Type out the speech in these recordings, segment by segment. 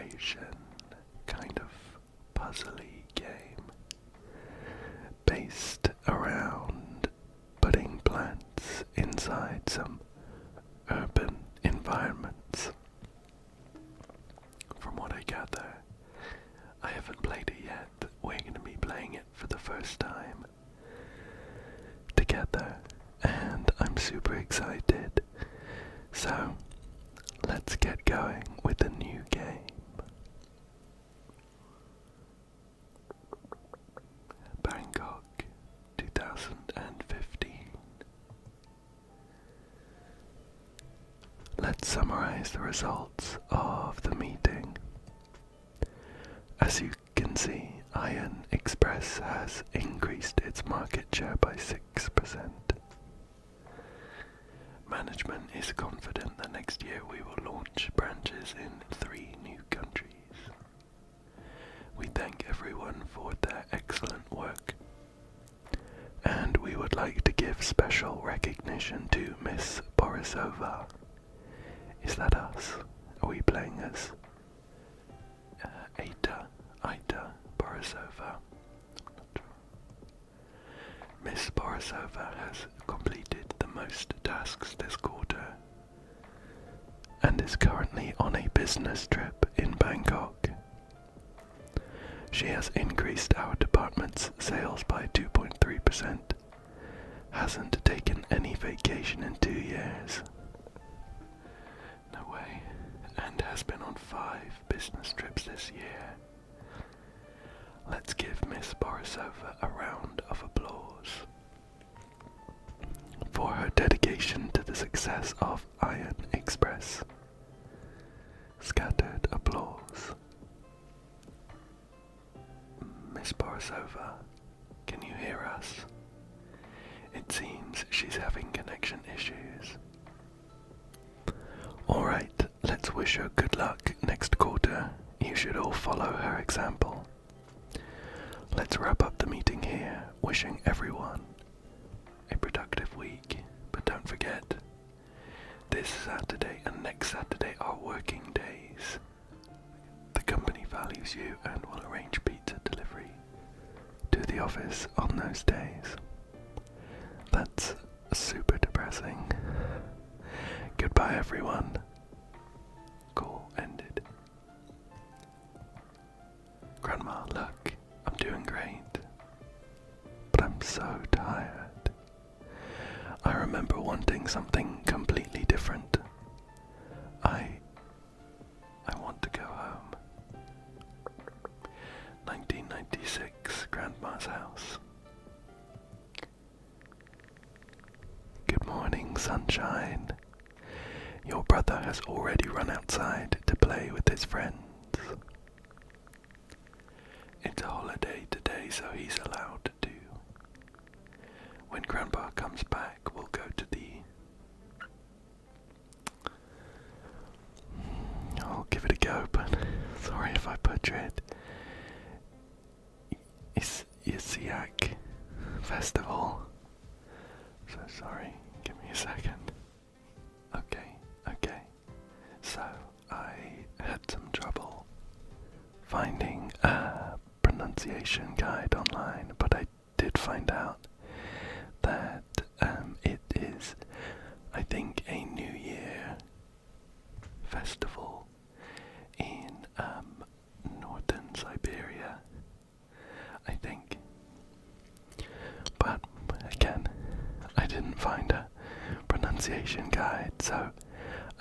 exploration kind of puzzly game based around putting plants inside some urban environments. From what I gather, I haven't played it yet. We're going to be playing it for the first time together, and I'm super excited. So, let's get going with the new game. Bangkok, 2015. Let's summarize the results of the meeting. As you can see, Iron Express has increased its market share by 6%. Management is confident that next year we will launch branches in 3 new countries. We thank everyone for their excellent work, and we would like to give special recognition to Miss Borisova. Is that us? Are we playing as Aita Borisova? Miss Borisova has completed the most tasks this quarter and is currently on a business trip in Bangkok. She has increased our department's sales by 2.3%, hasn't taken any vacation in 2 years. No way. And has been on 5 business trips this year. Let's give Miss Borisova a round of applause for her dedication to the success of Iron Express. Scattered applause. Miss Borisova, can you hear us? It seems she's having connection issues. Alright, let's wish her good luck next quarter. You should all follow her example. Let's wrap up the meeting here, wishing everyone a productive week. But don't forget, this Saturday and next Saturday are working days. The company values you and will arrange pizza delivery to the office on those days. That's super depressing. Goodbye, everyone. Call ended. Grandma, look, I'm doing great, but I'm so tired. I remember wanting something completely different. I want to go home. 1996, Grandma's house. Good morning, sunshine. Your brother has already run outside to play with his friends. It's a holiday today, so he's allowed to. When Grandpa comes back, we'll go to the... I'll give it a go, but sorry if I butcher it. Isiak Festival. So sorry, give me a second. Okay. So, I had some trouble finding a pronunciation guide online, but I did find out that it is, I think, a New Year festival in northern Siberia, I think. But again, I didn't find a pronunciation guide, so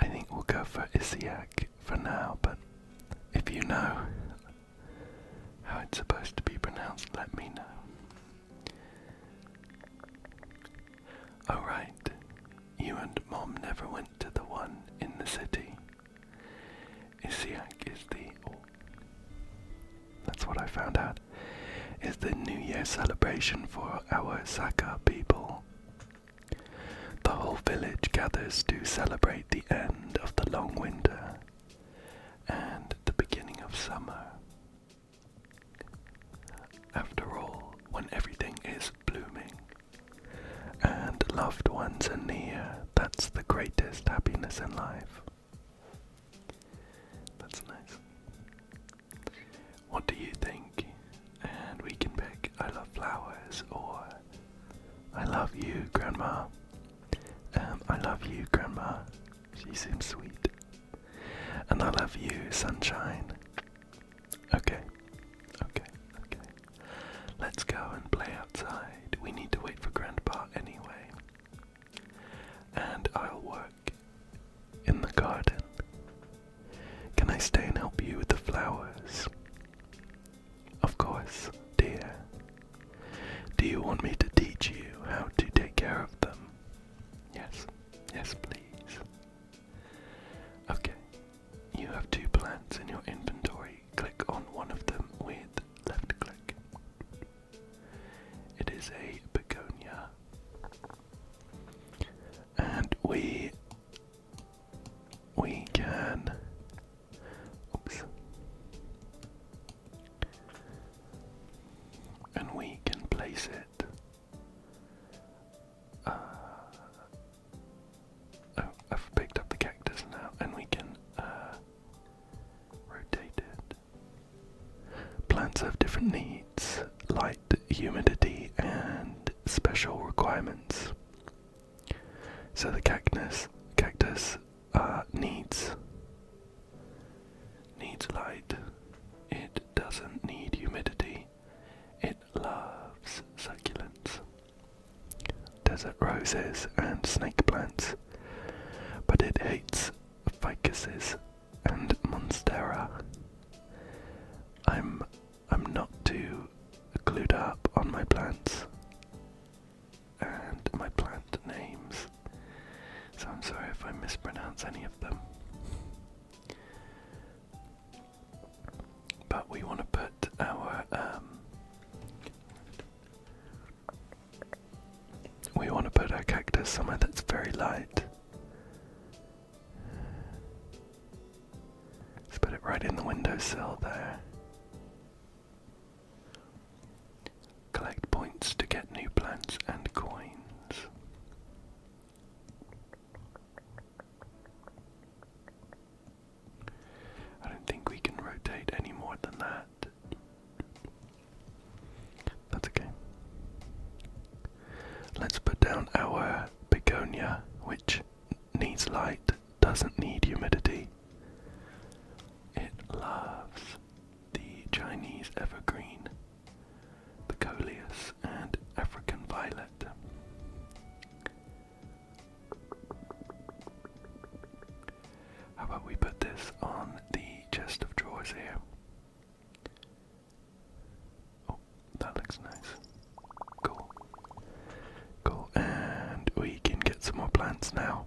I think we'll go for Isiak for now. But if you know how it's supposed to be pronounced, let me know. Oh right, you and Mom never went to the one in the city. Isiak is that's what I found out, is the New Year celebration for our Saka people. The whole village gathers to celebrate the end of the long winter and the beginning of summer. After all, when everything is blooming and loved ones are near, that's the greatest happiness in life. That's nice. you, Grandma. I love you, Grandma. She seems sweet. And I love you, Sunshine. Okay. Let's go and play outside. We need to wait for Grandpa anyway. And I'll work in the garden. Can I stay and help you with the flowers? Of course, dear. Do you want me to teach you how to take care of them? Yes, please. Okay, you have 2 plants in your inventory. Click on one of them with left click. It is a begonia. And we can, oops, and we can place it, I've picked up the cactus now, and we can rotate it. Plants have different needs, light, humidity, and special requirements. So the cactus needs light. It doesn't need humidity. It loves succulents, desert roses, and snake plants, but it hates ficuses and monstera. I'm not too clued up on my plants and my plant names, so I'm sorry if I mispronounce any of them. But we want to put our cactus somewhere that's very light. Let's put it right in the windowsill there. Collect points to get new plants and coins. I don't think we can rotate any more than that. That's okay. Let's put down our begonia, which needs light, doesn't need humidity. It loves the Chinese evergreen, the coleus, and African violet. How about we put this on the chest of drawers here? Oh, that looks nice. Cool, and we can get some more plants now.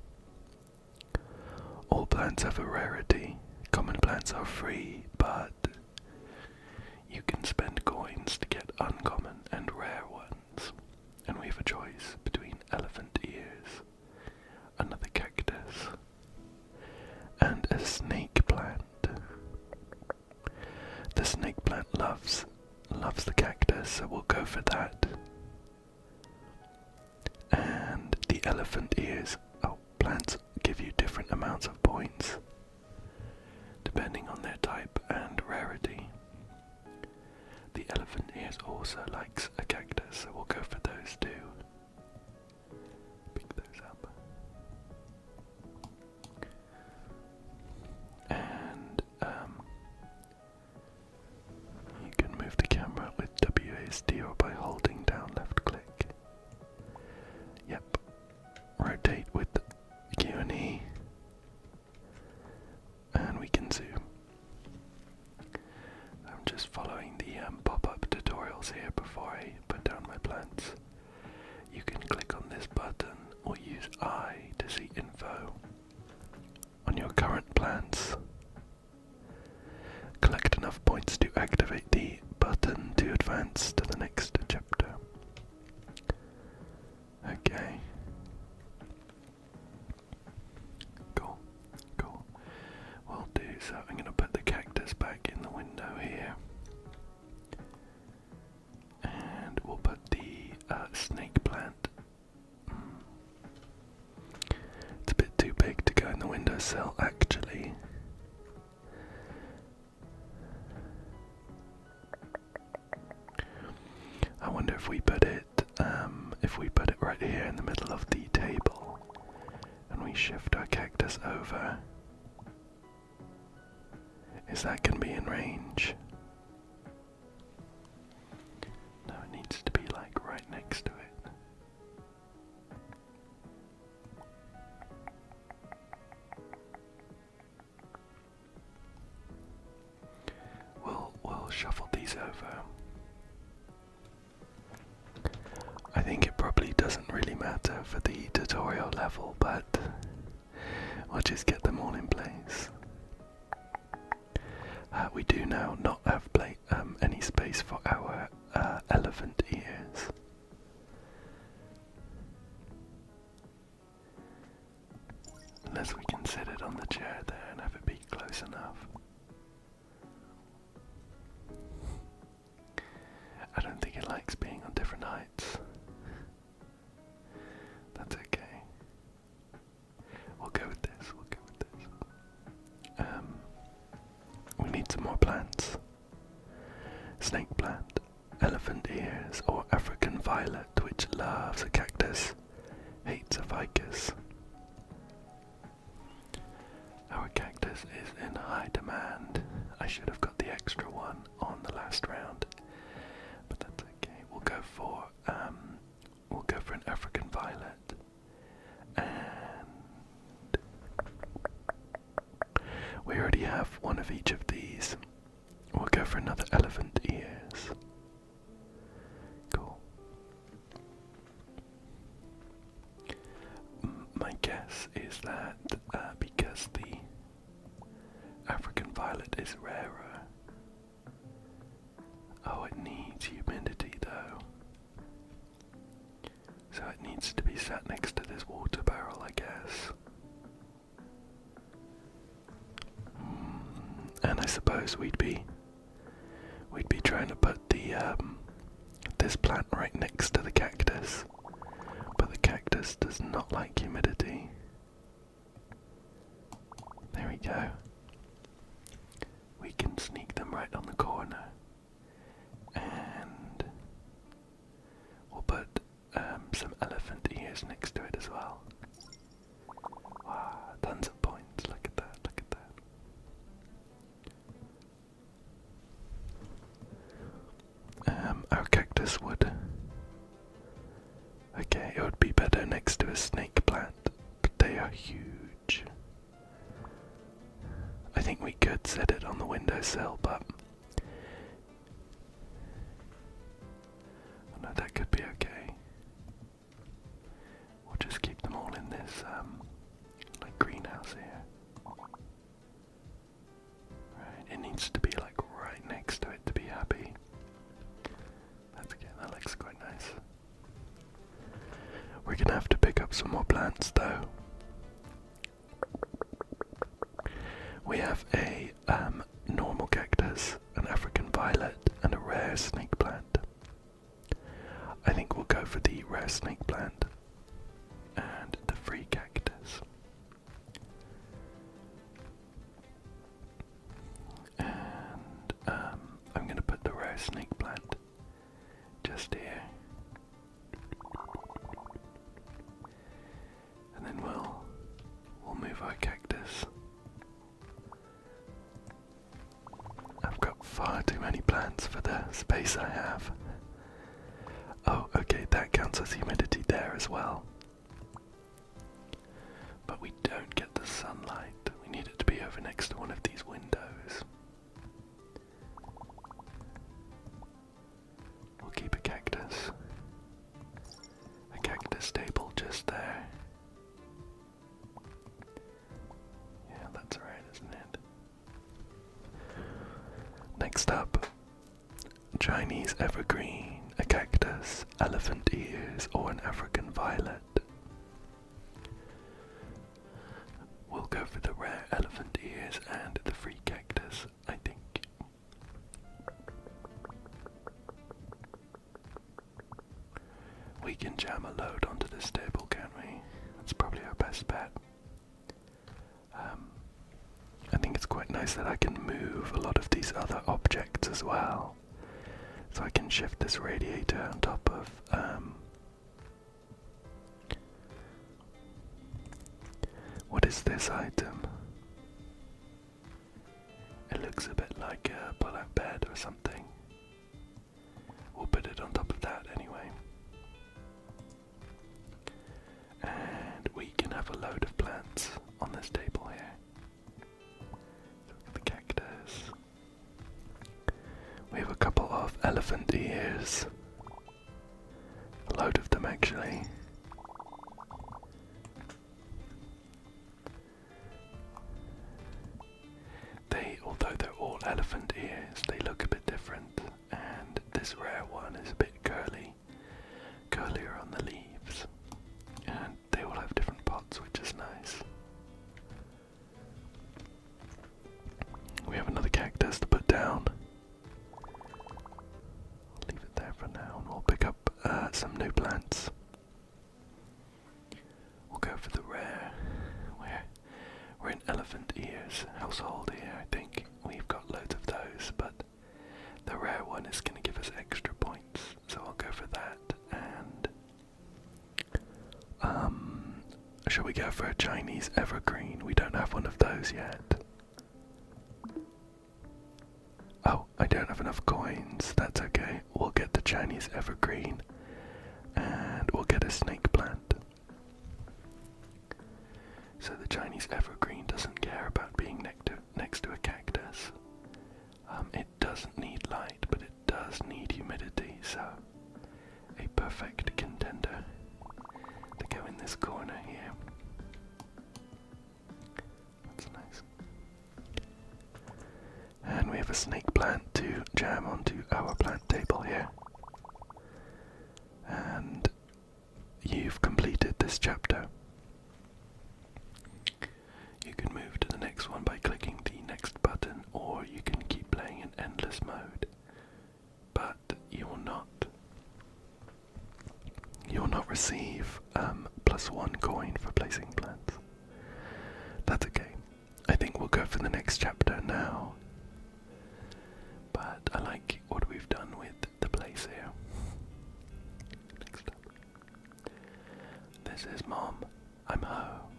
All plants have a rarity. Common plants are free, but you can spend coins to get uncommon and rare ones. And we have a choice between elephant ears, another cactus, and a snake plant. The snake plant loves the cactus, so we'll go for that. And the elephant ears, plants give you different amounts of points depending on their type and rarity. The elephant ears also likes a cactus, so we'll go for those too. Pick those up. And you can move the camera with WASD or by holding down left click. Yep. Rotate with Q and E. And we can zoom. I'm just following the pop-up tutorials here before I put down my plants. You can click on this button or use I to see info on your current plants. Collect enough points to activate the button to advance to the next chapter. Okay. Cool. Will do. So I'm going to put the cactus back in the window here. And we'll put the snake plant. It's a bit too big to go in the windowsill, actually. I wonder if we put it if we put it right here in the middle of the table and we shift our cactus over, is that going to be in range? No, it needs to be like right next to it. We'll shuffle these over. I think it probably doesn't really matter for the tutorial level, but we'll just get them all in place. We do now not have any space for our elephant ears. Unless we can set it on the chair there and have it be close enough. I don't think it likes being on different heights. That's okay. We'll go with this, we need some more plants. Snake plant, elephant ears, or African violet, which loves a cactus, hates a ficus. Our cactus is in high demand. I should have got the extra one on the last round, but that's okay. We'll go for an African violet, and we already have one of each of these. We'll go for another elephant ears. Cool. My guess is that because the African violet is rarer. Oh, it needs humidity though. So it needs to be sat next to this water barrel, I guess. And I suppose we'd be trying to put the this plant right next to the cactus, but the cactus does not like humidity. There we go. We can sneak them right on the corner, and we'll put some elephant ears next to it as well. Wow, tons of points. Look at that, look at that. Our cactus would... Okay, it would be better next to a snake plant, but they are huge. I think we could set it on the windowsill, but... Oh no, that could be okay. We'll just keep them all in this, like greenhouse here. Right, it needs to be like right next to it to be happy. That's okay, that looks quite nice. We're gonna have to pick up some more plants though. We have a normal cactus, an African violet, and a rare snake plant. I think we'll go for the rare snake plant and the free cactus. And I'm going to put the rare snake plant just here. And then we'll move our cactus. I've got far too many plants for the space I have. Oh, okay, that counts as humidity there as well. But we don't get the sunlight. We need it to be over next to one of these windows. We'll keep a cactus table just there. Yeah, that's right, isn't it? Next up, Chinese evergreen, a cactus, elephant ears, or an African violet. We'll go for the rare elephant ears and the free cactus, I think. We can jam a load onto this table, can't we? That's probably our best bet. I think it's quite nice that I can move a lot of these other objects as well. So I can shift this radiator on top of What is this item? It looks a bit like a pull-out bed or something. We'll put it on top of that anyway. And we can have a load of plants on this table here. The cactus. We have a couple of elephant ears. A load of them actually. Although they're all elephant ears, they look a bit different, and this rare one is a bit curlier on the leaves, and they all have different pots, which is nice. We have another cactus to put down. I'll leave it there for now, and we'll pick up some new plants. We'll go for the rare. We're in elephant ears household here, I think. We've got loads of those, but the rare one is going to give us extra points, so I'll go for that. And shall we go for a Chinese evergreen? We don't have one of those yet. Oh, I don't have enough coins. That's okay. We'll get the Chinese evergreen, and we'll get a snake plant. So the Chinese evergreen doesn't care about being next to a cactus. It doesn't need light, but it does need humidity, so a perfect contender to go in this corner here. That's nice. And we have a snake plant to jam onto our plant table here. And you've completed this chapter. You can move to the next one by clicking the next button, or you can keep playing in endless mode. But you will not receive +1 coin for placing plants. That's okay. I think we'll go for the next chapter now. But I like what we've done with the place here. Next up. This is Mom. I'm home.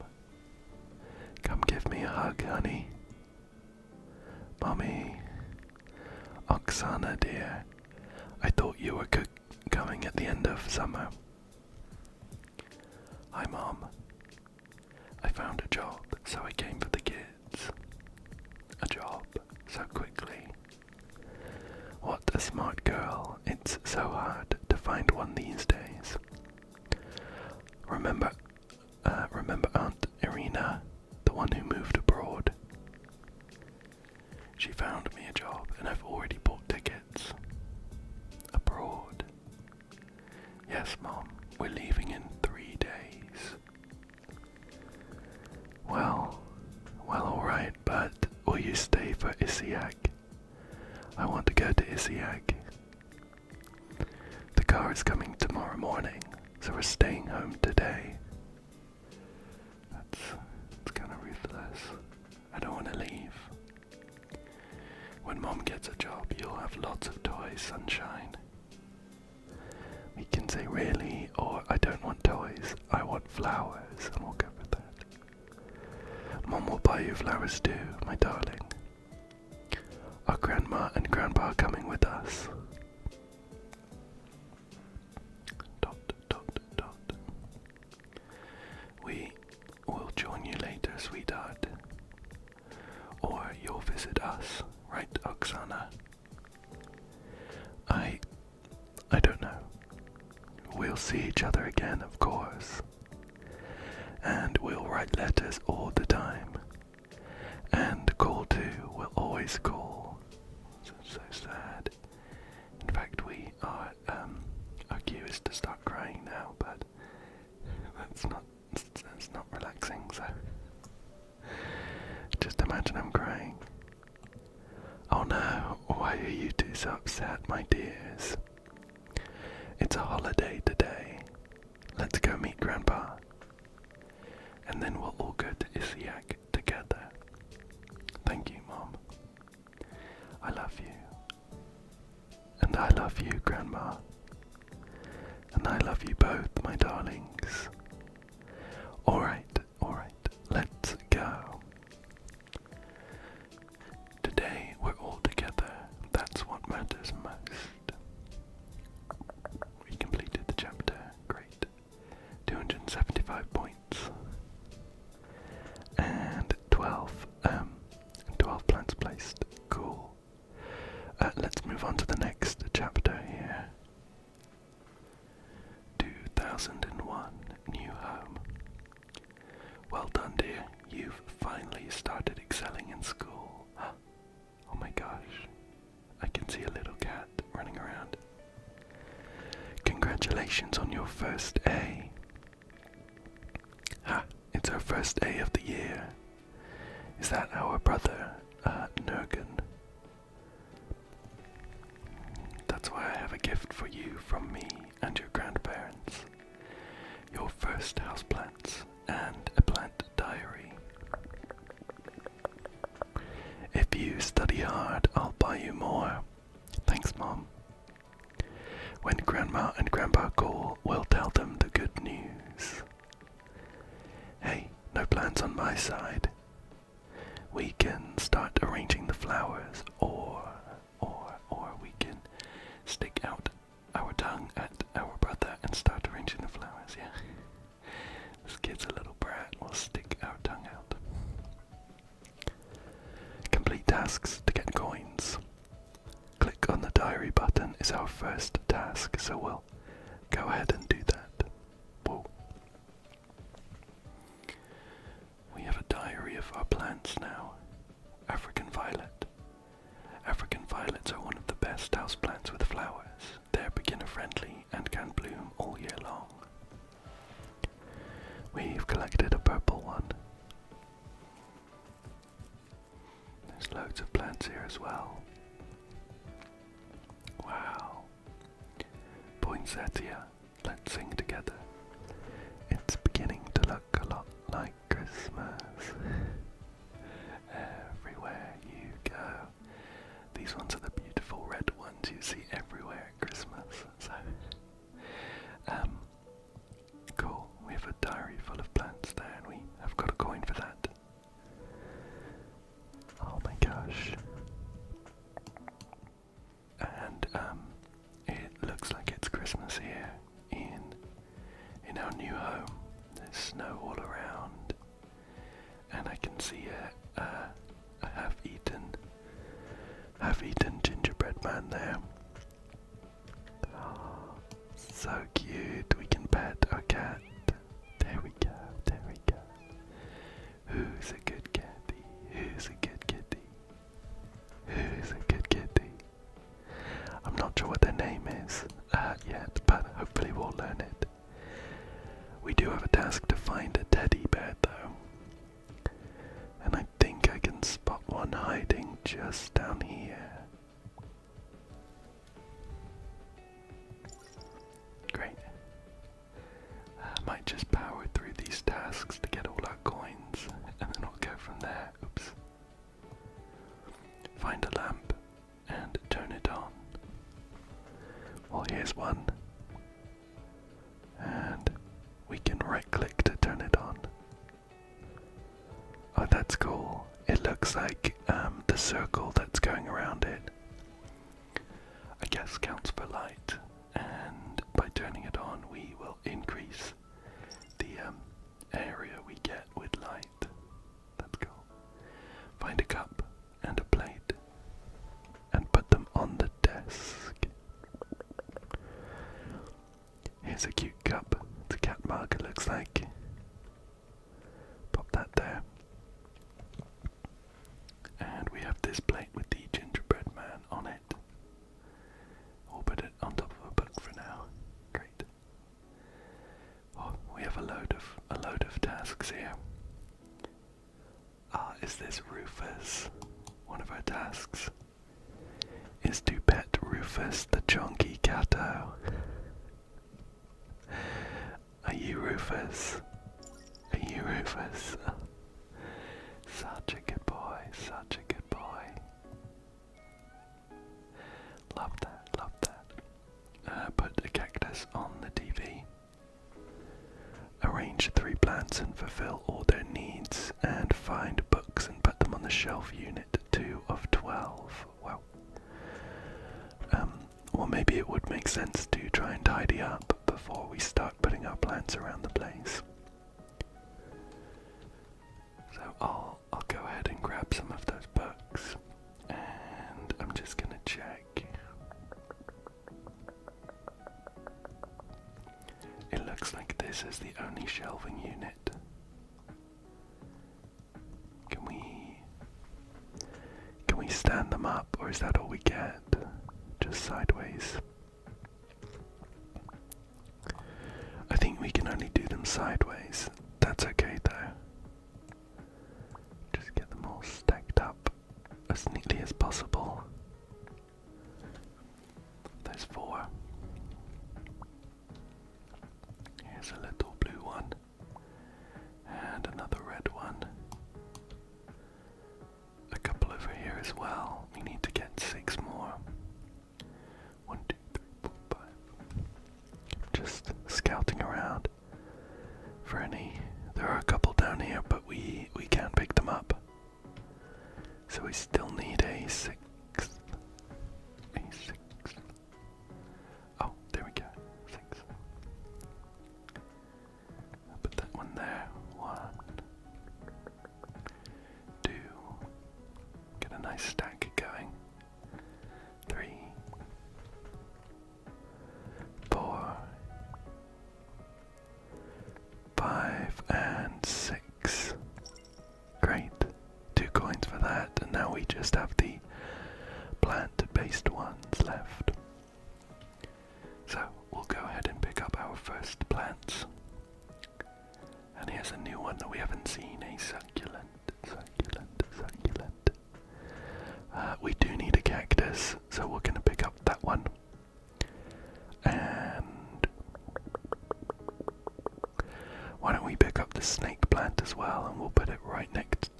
Come give me a hug, honey. Mommy. Oksana, dear. I thought you were coming at the end of summer. Hi, Mom. I found a job, so I came for the kids. A job, so quickly. What a smart girl. It's so hard to find one these days. Remember Aunt Irina? The one who moved abroad. She found me a job, and I've already bought tickets. Abroad. Yes, Mom, we're leaving in 3 days. Well, alright, but will you stay for Isiag? I want to go to Isiag. The car is coming tomorrow morning, so we're staying home today. It's kind of ruthless. I don't want to leave. When Mom gets a job, you'll have lots of toys, sunshine. We can say really, or I don't want toys, I want flowers, and we'll go for that. Mom will buy you flowers too, my darling. Are Grandma and Grandpa are coming with us? We will join you later, sweetheart. Or you'll visit us, right, Oksana? I don't know. We'll see each other again, of course. And we'll write letters all the time. And call too, we'll always call. So sad. In fact, our cue is to start crying now, but that's not relaxing, so just imagine I'm crying. Oh no, why are you two so upset, my dears? It's a holiday today. Let's go meet Grandpa. And then we'll all go to Isiag together. Thank you, Mom. I love you. And I love you, Grandma. And I love you both, my darlings. Alright, move on to the next chapter here. 2001, new home. Well done, dear. You've finally started excelling in school. Oh my gosh. I can see a little cat running around. Congratulations on your first A. It's our first A of the year. Is that our brother, Nurgen? That's why I have a gift for you from me and your grandparents. Your first houseplants and a plant diary. If you study hard, I'll buy you more. Thanks, Mom. When Grandma and Grandpa call, we'll tell them the good news. Hey, no plans on my side. We can start arranging the flowers, or we can stick out our tongue at our brother and start arranging the flowers, yeah? This kid's a little brat, we'll stick our tongue out. Complete tasks to get coins. Click on the diary button is our first task, so we'll go ahead and do that. Whoa. We have a diary of our plants now. African violet. African violets are one of the best houseplants with flowers. They're beginner friendly and can bloom all year long. We've collected a purple one. There's loads of plants here as well. Wow. Poinsettia, let's sing together. It's beginning to look a lot like Christmas. Everywhere you go. These ones are the beautiful red ones you see everywhere at Christmas. So, cool. We have a diary full of plants there, and we have got a coin for that. Oh my gosh. And it looks like it's Christmas here in our new home. There's snow all around, and I can see a half-eaten gingerbread man there. Oh, so cute. We can pet our cat. There we go. There we go. Who's a good kitty? Who's a good kitty? Who's a good kitty? I'm not sure what their name is yet, but hopefully we'll learn it. We do have a task to find a teddy bear though, and I think I can spot one hiding just down here. Great. I might just power through these tasks to get all our coins, and then we'll go from there. Oops. Find a lamp and turn it on. Well, here's one. And we can right-click to turn it on. Oh, that's cool. It looks like the circle that's going around it, I guess, counts for light. And by turning it on, we will increase the area we get with light. That's cool. Find a cup and a plate and put them on the desk. Here's a cute cup. It's a cat mug, it looks like. Pop that there. And we have this plate with the gingerbread man on it. We'll put it on top of a book for now. Great. Oh, we have a load of tasks here. Is this Rufus? One of our tasks is to pet Rufus the chonky catto. Are you Rufus? Are you Rufus? Such a good boy, such a good boy. Love that, love that. Put a cactus on the TV. Arrange 3 plants and fulfill all their needs, and find books and put them on the shelf. Unit 2 of 12. Wow. Well, maybe it would make sense to try and tidy up before we start putting our plants around the place. So I'll go ahead and grab some of those books, and I'm just gonna check looks like this is the only shelving unit. Can we stand them up, or is that all we get? Just sideways. I think we can only do them sideways. That's okay though. Just get them all stacked up as neatly as possible. There's 4. Here's a little blue one. And another red one. A couple over here as well. We need to get 6 more. 1, 2, 3, 4, 5. Just scouting around for any. There are a couple down here, but we can't pick them up. So we still need a 6th. Oh, there we go. 6. I'll put that one there. 1, 2. Get a nice stack going. 3, 4, 5, and 6. Great. 2 coins for that, and now we just have the plant-based ones left. So we'll go ahead and pick up our first plants. And here's a new one that we haven't seen, a succulent. We do need a cactus, so we're going to pick up that one. And why don't we pick up the snake plant as well, and we'll put it right next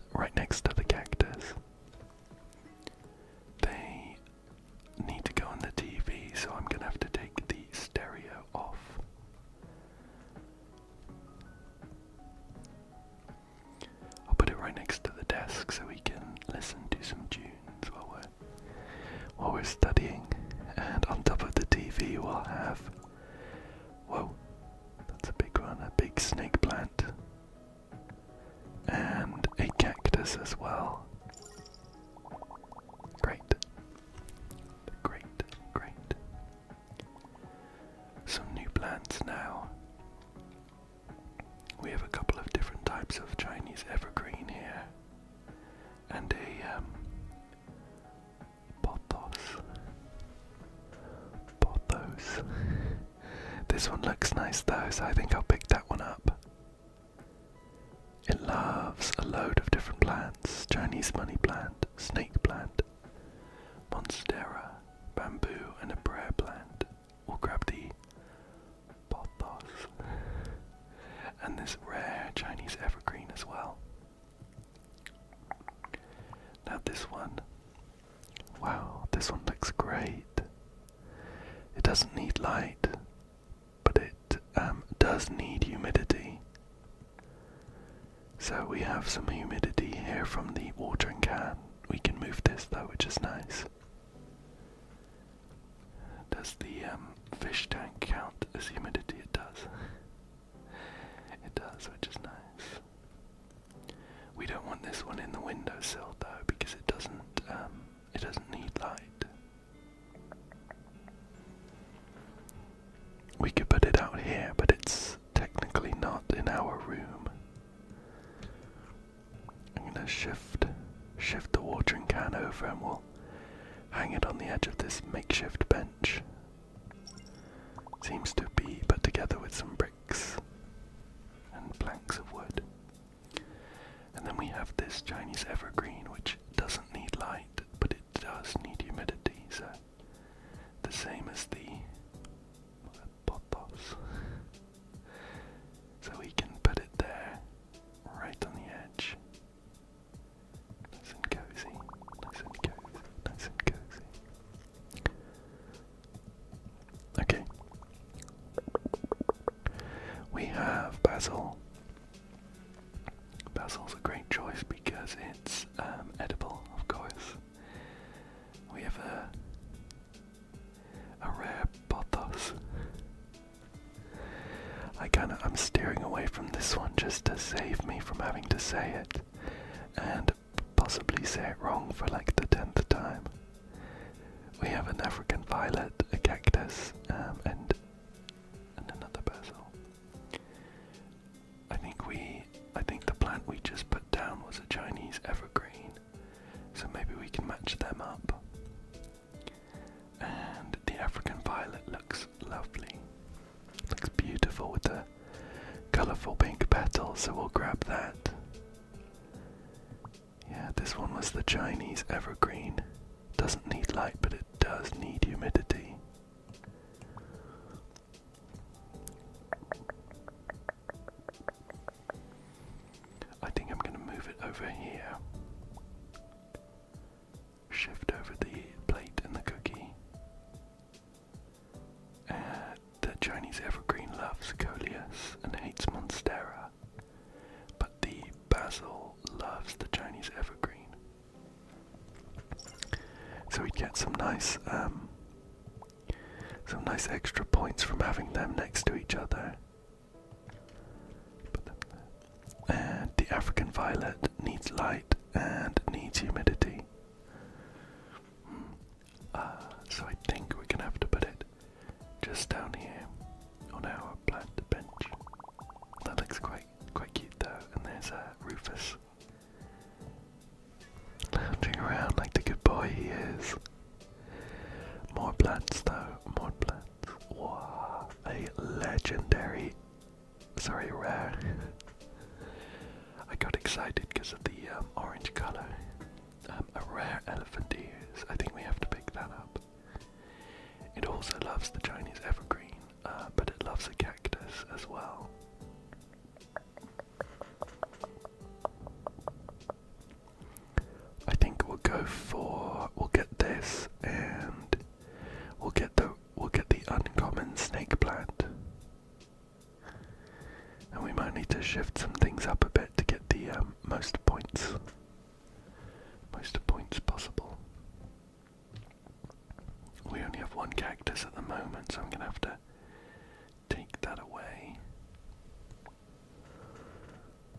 to the cactus. They need to go on the TV, so I'm going to have to take the stereo off. I'll put it right next to the desk so we can listen to some tunes while we're studying. And on top of the TV we'll have, whoa, that's a big one, a big snake plant. And a cactus as well. Great. Some new plants now. We have a couple of different types of Chinese evergreen here. And a pothos. This one looks nice though, so I think I'll pick that one up. It loves a load of different plants. Chinese money plant, snake plant, monstera, bamboo, and a prayer plant. We'll grab the pothos. And this rare Chinese evergreen as well. Now this one, wow, this one looks great. It doesn't need light, but it does need humidity. So we have some humidity here from the watering can. We can move this though, which is nice. Does the fish tank count as humidity? It does. It does, which is nice. We don't want this one in the windowsill though, because it doesn't need light. We could put it out here, but it's technically not in our room. I'm gonna shift the watering can over and we'll hang it on the edge of this makeshift bench. Seems to be put together with some bricks and planks of wood. And then we have this Chinese evergreen, which doesn't need light, but it does need humidity, so the same as the pothos. So we can put it there, right on the edge. Nice and cozy, nice and cozy, nice and cozy. Okay. We have basil. Basil's a great choice because it's edible, of course. We have a rare pothos. I'm steering away from this one just to save me from having to say it and possibly say it wrong for like the 10th time. We have an African violet, a cactus, and another basil. lovely. Looks beautiful with the colourful pink petals, so we'll grab that. Yeah, this one was the Chinese evergreen. Doesn't need light, but it does need humidity. I think I'm going to move it over here. Shift over the plate and the cookie. The Chinese evergreen loves coleus and hates monstera, but the basil loves the Chinese evergreen. So we get some nice extra points from having them next to each other. Put them there. And the African violet needs light and needs humidity. So I think we're gonna have to put it just down here on our plant bench. That looks quite cute though. And there's Rufus lounging around like the good boy he is. More plants though, more plants. Wow, a legendary, rare. I got excited because of the orange colour. A rare elephant ears. I think we have to pick that up. It also loves the Chinese evergreen, but it loves a cactus as well. I think we'll get this, and we'll get the uncommon snake plant. And we might need to shift some things up a bit to get the most points possible. We only have one cactus at the moment, so I'm gonna have to take that away.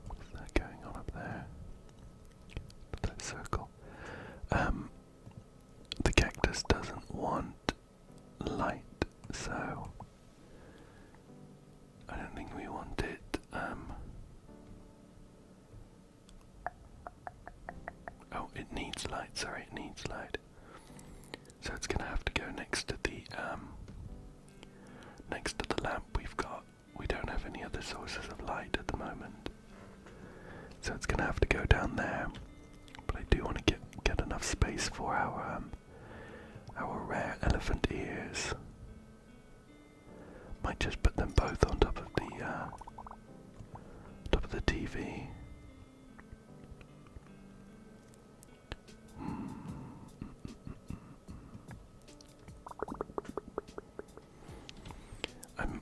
What's that going on up there? That circle. The cactus doesn't want light, so I don't think we want it. Oh, it needs light. Sorry, it needs light. So it's gonna have to go next to the lamp we've got. We don't have any other sources of light at the moment, so it's gonna have to go down there. But I do want to get enough space for our rare elephant ears. Might just put them both on top of the TV.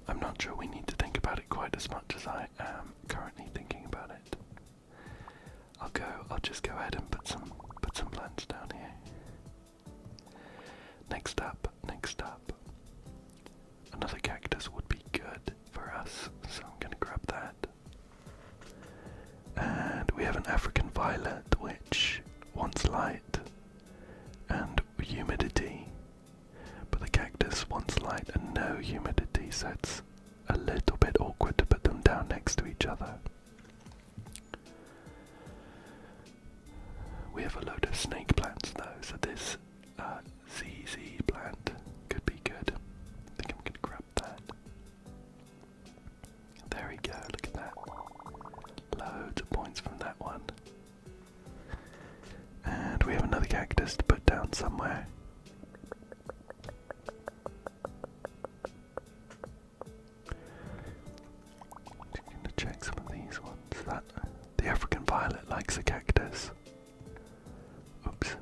I'm not sure we need to think about it quite as much as I am currently thinking about it. I'll just go ahead and put some plants down here. Next up. Another cactus would be good for us, so I'm gonna grab that. And we have an African violet which wants light and humidity, but the cactus wants light and no humidity, so it's a little bit awkward to put them down next to each other. We have a load of snake plants though, so this ZZ plant could be good. I think I'm gonna grab that. There we go, look at that. Loads of points from that one. And we have another cactus to put down somewhere. Just gonna check some of these ones. The African violet likes a cactus. Oops.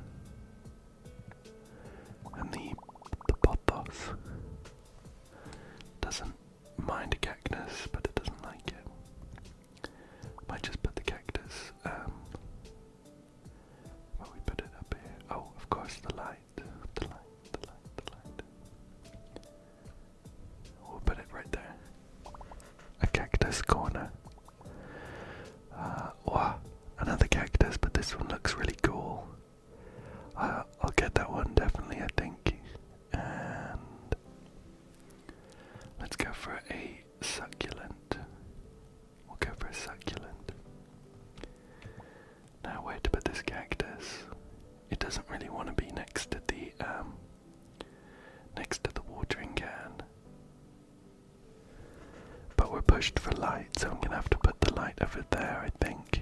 So I'm gonna have to put the light over there, I think.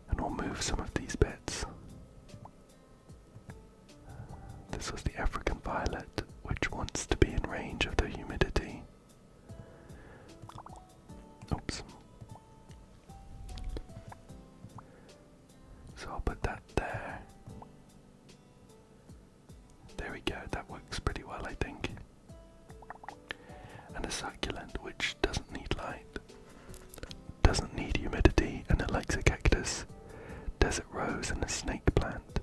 And we'll move some of these bits. This was the African violet, which wants to be in range of the humidity. Oops. So I'll put that there. There we go, that works pretty well, I think. And a succulent, which doesn't need light, doesn't need humidity, and it likes a cactus, desert rose, and a snake plant.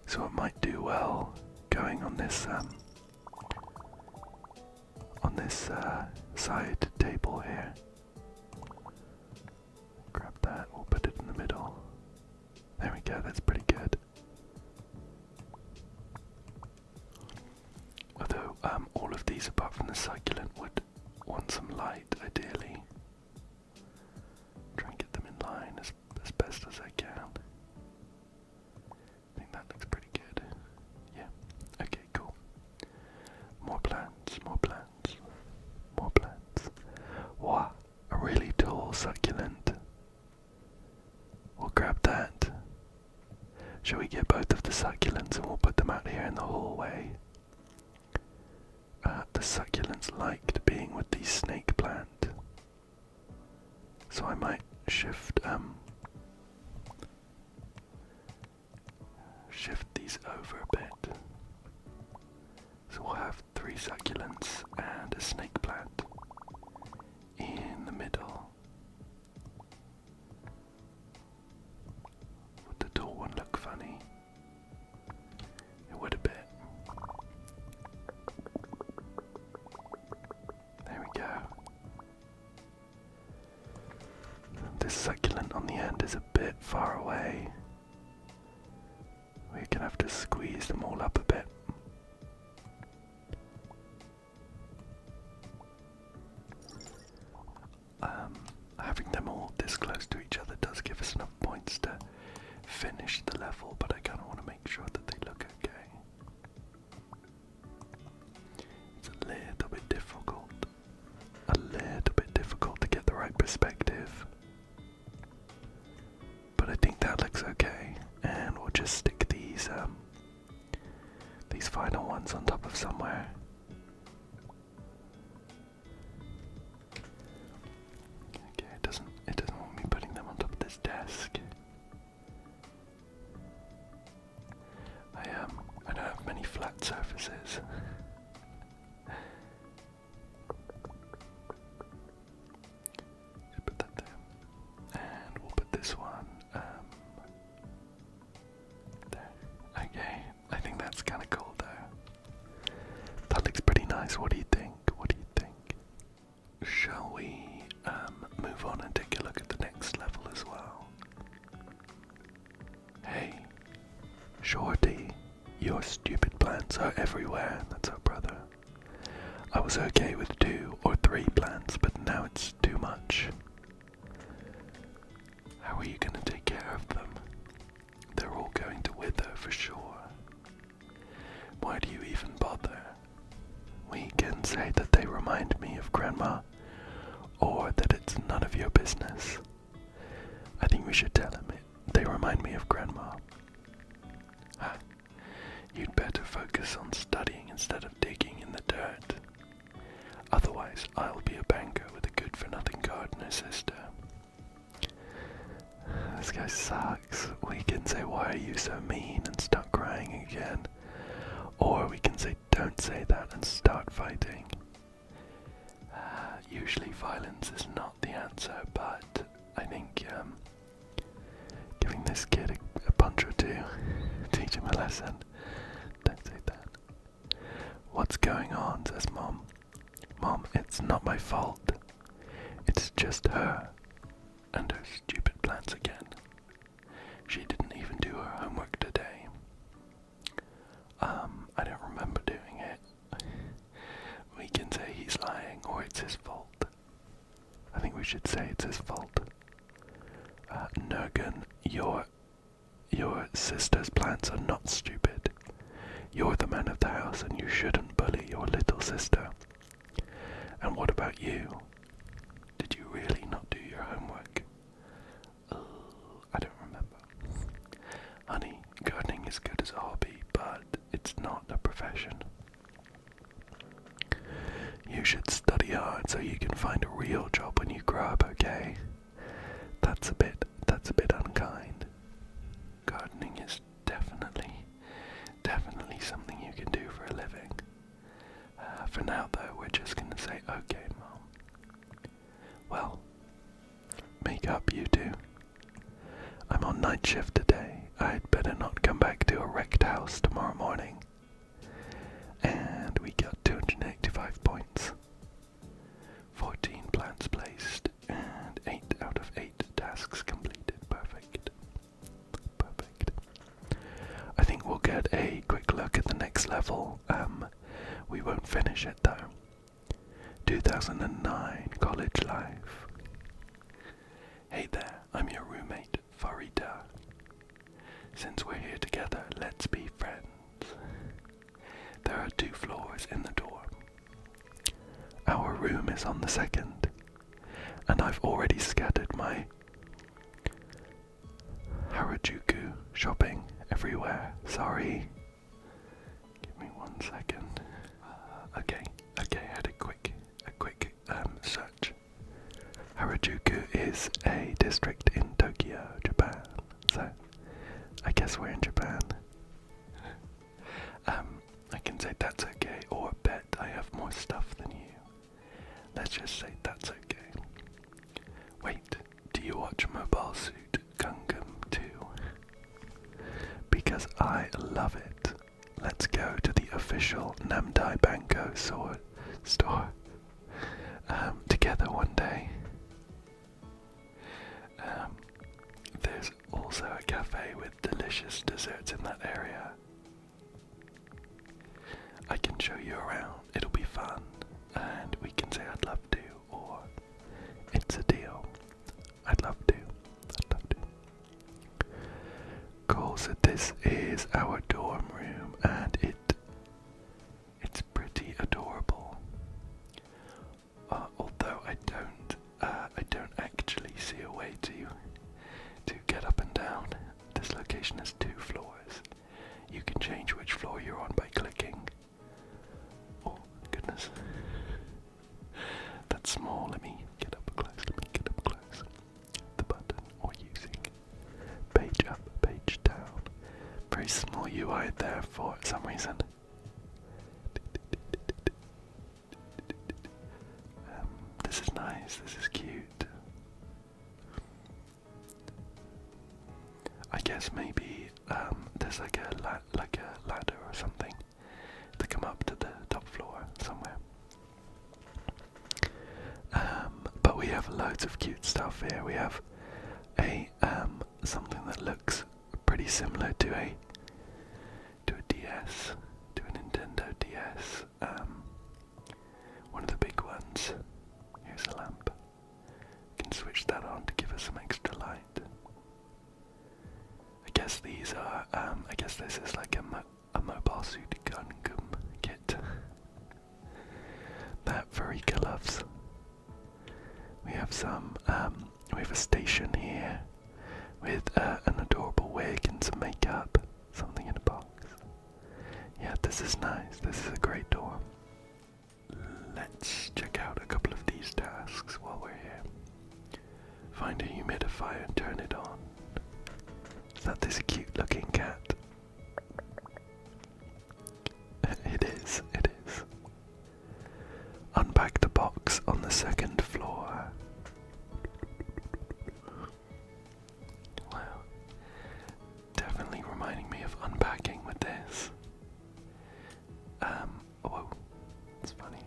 So it might do well going on this side table here. Grab that, we'll put it in the middle. There we go, that's pretty good. Although all of these apart from the succulent would want some light ideally. Try and get them in line as best as I can. I think that looks pretty good. Yeah. Okay, cool. More plants, more plants, more plants. Wow, a really tall succulent. We'll grab that. Shall we get both of the succulents and we'll put them out here in the hallway? The succulents liked being with the snake plant. So I might shift these over a bit. So we'll have 3 succulents and a snake plant in the middle. Would the tall one look funny? It would a bit. There we go. This succulent on the end is a bit far away. We're gonna have to squeeze them all up a bit. Having them all this close to each other does give us enough points to finish the level, but I kind of want to make sure that they look okay. It's a little bit difficult. A little bit difficult to get the right perspective. But I think that looks okay, and we'll just stick these final ones on top of somewhere. Okay, it doesn't want me putting them on top of this desk. I don't have many flat surfaces. Just put that there, and we'll put this one there. Okay, I think that's kind of cool though. That looks pretty nice. What do you think? What do you think? Shall we move on and take a look at the next level as well? Hey, Shorty, your stupid plants are everywhere. That's our brother. I was okay with 2 or 3 plants, but now it's too much. How are you going to take care of them? They're all going to wither for sure. Why do you even bother? We can say that they remind me of Grandma, or that it's none of your business. I think we should tell him they remind me of Grandma. You'd better focus on studying instead of digging in the dirt. Otherwise, I'll be a banker with a good-for-nothing gardener sister. This guy sucks. We can say, why are you so mean, and start crying again. Or we can say, don't say that, and start fighting. Usually violence is not the answer, but I think giving this kid a punch or two, teach him a lesson. Don't say that. What's going on? Says Mom. Mom, it's not my fault. It's just her. And her stupid plans again. She didn't even do her homework today. I don't remember doing it. We can say he's lying, or it's his fault. I think we should say it's his fault. Nergan, your sister's plans are not stupid. You're the man of the house, and you shouldn't bully your little sister. And what art as a hobby, but it's not a profession. You should study art so you can find a real job when you grow up, okay? That's a bit unkind. Gardening is definitely something you can do for a living. For now though, we're just gonna say, okay, Mom. Well, make up, you two. I'm on night shift today. I'd better not come back to a wrecked house tomorrow morning. And we got 285 points. 14 plants placed, and 8 out of 8 tasks completed. Perfect. I think we'll get a quick look at the next level. We won't finish it though. 2009, college life. Hey there, I'm your roommate, Farida. Since we're here together, let's be friends. There are 2 floors in the dorm. Our room is on the 2nd, and I've already scattered my Harajuku shopping everywhere. Sorry. Give me 1 second. Okay, I had a quick search. Harajuku is a district in Tokyo, Japan. So, I guess we're in Japan. I can say that's okay, or bet I have more stuff than you. Let's just say that's okay. Wait, do you watch Mobile Suit Gundam too? Because I love it. Let's go to the official Namdai Bangkok store together one day. There's also a cafe with delicious desserts in that area. I can show you around, it'll be fun, and we can say I'd love to, or it's a deal. I'd love to. Cool, so this is our dorm room, and it's pretty adorable. Although I don't actually see a way to get up and down. This location has 2 floors. You can change which floor you're on by clicking. Oh goodness, that's small. Let me get up close. The button, or using page up, page down. Very small UI there for some reason. This is nice. This is cute. I guess maybe there's like a ladder or something to come up to the top floor somewhere. But we have loads of cute stuff here. We have a something that looks pretty similar to a DS, to a Nintendo DS. One of the big ones. Here's a lamp. You can switch that on to give us some extra light. I guess this is like a Mobile Suit Gundam kit that Farika loves. We have we have a station here with an adorable wig and some makeup, something in a box. Yeah, this is nice. This is a great dorm. Let's check out a couple of these tasks while we're here. Find a humidifier and turn it on. Is that this cute looking cat? It is. Unpack the box on the 2nd floor. Wow. Definitely reminding me of unpacking with this. Whoa. It's funny.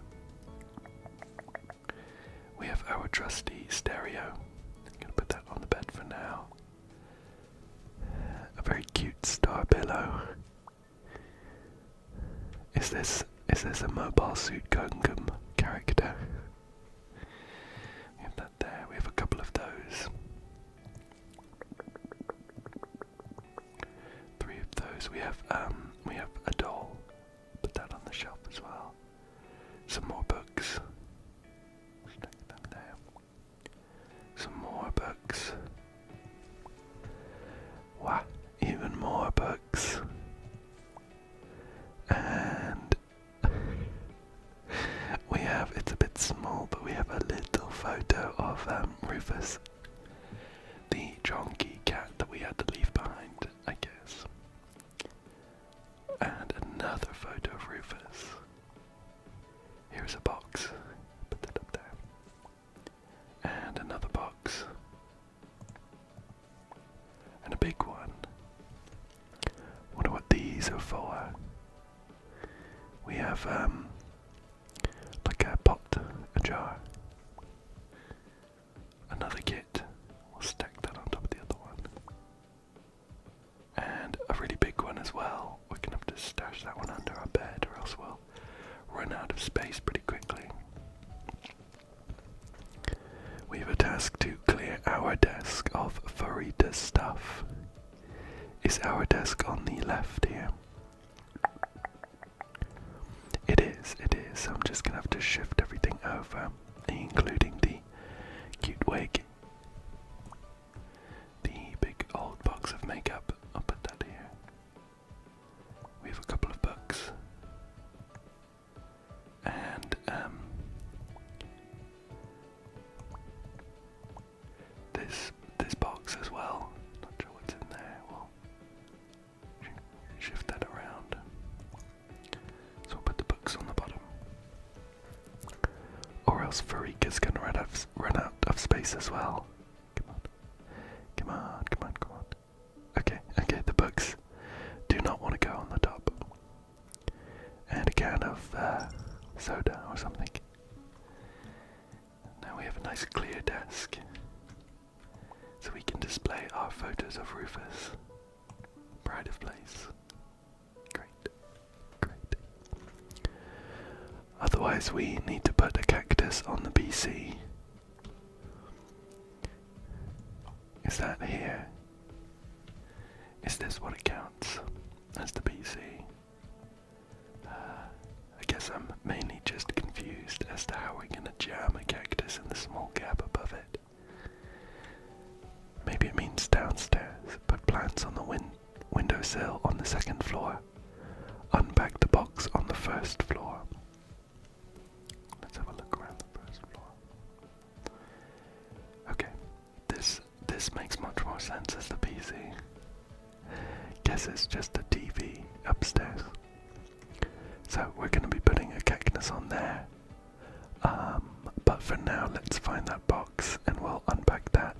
We have our trusty stereo. I'm gonna put that on the bed for now. A very cute star pillow. Is this a Mobile Suit Gundam character? We have that there. We have a couple of those. 3 of those. We have a doll. Put that on the shelf as well. Some more books. Stick them there. Some more books. Wow, even more books. for. We have like a pot, a jar, another kit. We'll stack that on top of the other one, and a really big one as well. We're gonna have to stash that one under our bed, or else we'll run out of space pretty quickly. We have a task to clear our desk of Farita's stuff. Is our desk on the left here? It is, so I'm just gonna have to shift everything over, including the cute wig. The big old box of makeup, I'll put that here. We have a couple of books. And, this box as well. Not sure what's in there. We'll shift that around. So we'll put the books on the bottom. Or else Farika's gonna run out of space as well. Come on. Come on, come on, come on. Okay, the books do not want to go on the top. And a can of soda or something. Now we have a nice clear desk, so we can display our photos of Rufus. Pride of place. Great, great. Otherwise we need to put a cactus on the PC. Is that here? Is this what it counts as the PC? I guess I'm mainly just confused as to how we're gonna jam a cactus in the small gap above it. Maybe it means downstairs. Put plants on the windowsill on the second floor. Unpack the box on the first floor. Let's have a look around the first floor. Okay, this makes much more sense as the PC. Guess it's just a TV upstairs. So we're going to be putting a cactus on there. But for now, let's find that box and we'll unpack that.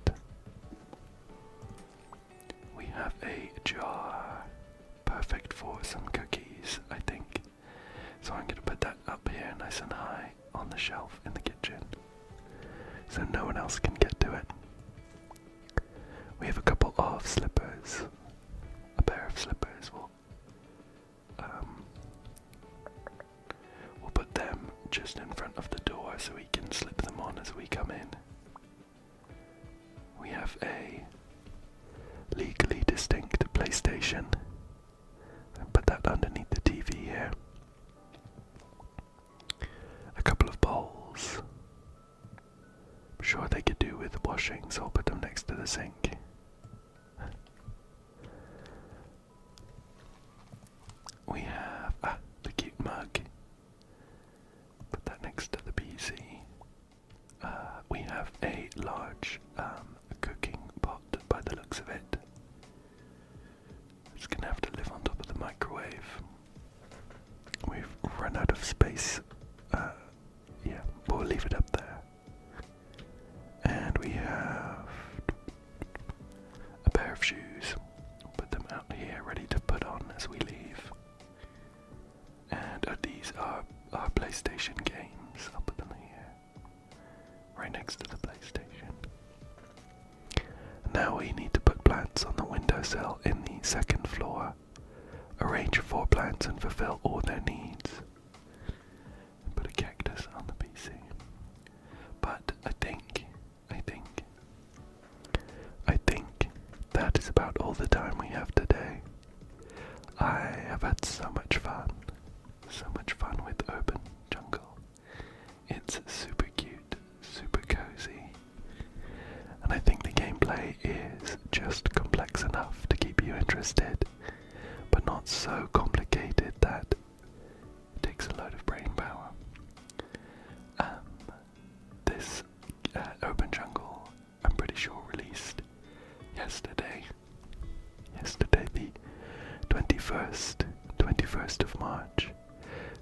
We have a jar, perfect for some cookies, I think. So I'm going to put that up here nice and high on the shelf in the kitchen, so no one else can get to it. We have a couple of slippers, a pair of slippers. We'll put them just in front of the door so we can slip them on as we come in. We have a legally distinct PlayStation. And put that underneath the TV here. A couple of bowls. I'm sure they could do with washing, so I'll put them next to the sink. We have the cute mug. Put that next to the PC. We have a large cooking pot by the looks of it. It's gonna have to live on top of the microwave. We've run out of space. Yeah, we'll leave it up there. And we have a pair of shoes. We'll put them out here ready to put on as we leave. And these are our PlayStation games. I'll put them here, right next to the PlayStation. Now we need to put plants on the windowsill in the second floor. Arrange 4 plants and fulfill all their needs. Put a cactus on the PC. But I think that is about all the time we have today. I have had so much fun with Urban Jungle. It's super cute, super cozy, and I think the gameplay is just complex enough to keep you interested, but not so complicated that it takes a load of brain power. This Urban Jungle, I'm pretty sure, released yesterday, the 21st of March.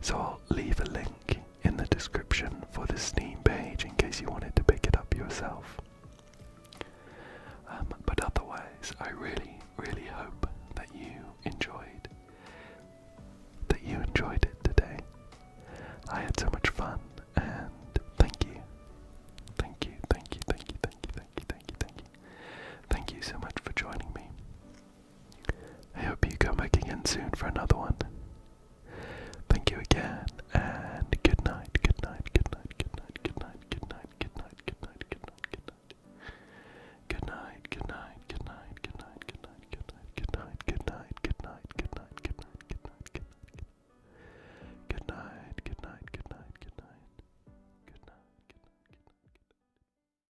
So I'll leave a link in the description for the Steam page in case you wanted to pick it up yourself. But otherwise, I really hope that you enjoyed another one. Thank you again, and